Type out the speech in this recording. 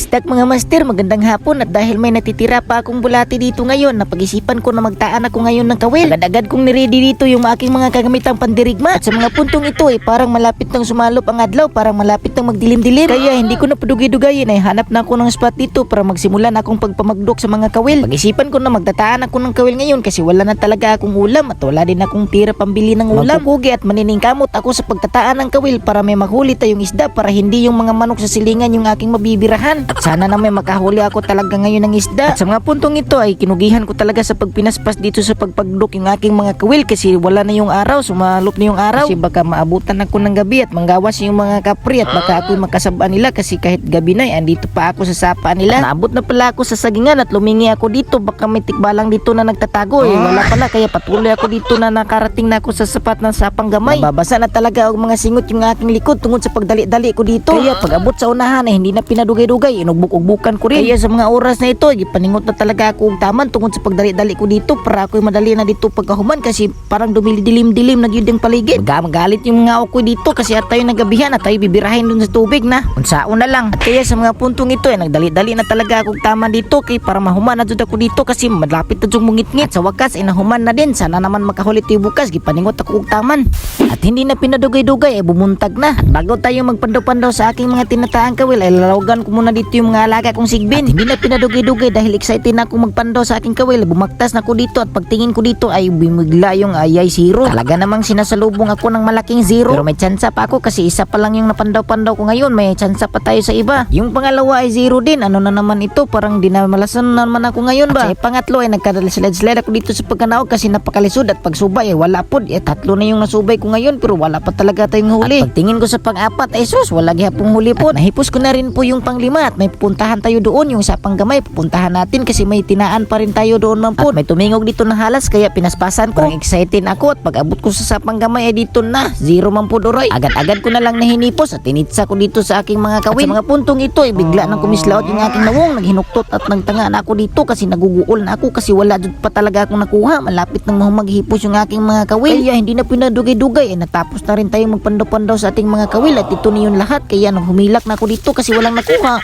isda mga master, magandang hapon at dahil may natitira pa akong bulati dito ngayon, napag-isipan ko na magtaan ako ngayon ng kawil. Agad-agad kong niready dito yung aking mga kagamitang pandirigma at sa mga puntong ito ay parang malapit nang sumalop ang adlaw, parang malapit nang magdilim-dilim. Kaya hindi ko na padugi-dugayin ay hanap na ako ng spot dito para magsimulan akong pagpamagdok sa mga kawil. Pag-isipan ko na magtataan ako ng kawil ngayon kasi wala na talaga akong ulam at wala din akong tira pambili ng ulam. Magpupugi at maniningkamot ako sa pagtataan ng kawil para may mahuli tayong isda para hindi yung mga manok sa silingan yung aking mabibirahan. At sana na may makahuli ako talaga ngayon ng isda. At sa mga puntong ito ay kinugihan ko talaga sa pagpinaspas dito sa pagpagdok yung aking mga kawil kasi wala na yung araw, sumalop na yung araw. Kasi baka maabutan ako ng gabi at manggawas yung mga kapri at baka ako'y makasabaan nila kasi kahit gabi na andito pa ako sa sapa nila. At naabot na pala ako sa sagingan at lumingi ako dito, baka may tikbalang dito na nagtatago. Wala pala kaya patuloy ako dito na nakarating na ako sa sapat ng sapang gamay. Nababasa na talaga ang mga singot yung aking likod tungod sa pagdali-dali ko dito. Kaya pag abot sa unahan ay hindi na pinadugay-dugay, inugbuk-ugbukan ko rin. Kaya sa mga oras na ito, ipaningot na talaga ako og taman tungod sa pagdali-dali ko dito para ako'y madali na dito pagkahuman kasi parang dumidilim-dilim na gyud ang paligid. Magalit yung mga ako dito kasi at tayo nagabihan at tayo bibirahin dun sa tubig na. Unsaon na lang. At kaya sa mga puntong ito ay nagdali-dali na talaga ako og taman dito kay para mahuman na jud ako dito kasi malapit na jud mungit-ngit. Sa wakas ay nahuman na din. Sana naman makahulit yung bukas, gipaningot ako og taman. At hindi na pinadugay-dugay ay bumuntag na. At bago tayo magpandaw-pandaw sa aking mga tinataang kawil ay lalawagan ko muna dito yung mga alaga kong sigbin. At hindi na pinadugay-dugay dahil excited na ako magpandaw sa aking kawil. Bumaktas na ko dito at pagtingin ko dito ay bumigla yung ayay zero. Talaga namang sinasalubong ako ng malaking zero. Pero may tsansa pa ako kasi isa pa lang yung napandaw-pandaw ko ngayon. May tsansa pa tayo sa iba. Yung pangalawa ay zero din. Ano na naman ito? Parang dinamalasan na naman ako ngayon ba? At sa pangatlo ay nagkadalislide-slide ako dito sa pagkanaog kasi napakalisod at pagsubay ay wala po. Tatlo na yung nasubay ko ngayon pero wala pa talaga tayong huli. At pagtingin ko sa pang-apat ay sus, wala gihapong huli po. At nahipos ko na rin po yung pang-lima at may pupuntahan tayo doon. Yung sa panggamay pupuntahan natin kasi may tinaan pa rin tayo doon man po. At may tumingog dito na halas kaya pinaspasan ko. Parang excited ako at pag abot ko sa panggamay ay dito na zero man po duroy. Agad-agad ko na lang nahinipos at tinitsa ko dito sa aking mga kawil. At sa mga puntong ito ay bigla nang kumislaot yung aking nawong. Naghinuktot at nagtanga na ako dito kasi naguguol na ako kasi wala dito pa talaga akong nakuha. Malapit nang maghipos yung aking mga kawil. Kaya hindi na pinadugay-dugay ay natapos na rin tayo magpandaw-pandaw sa ating mga kawil at ito na yung lahat kaya nang humilak na ako dito kasi walang nakuha.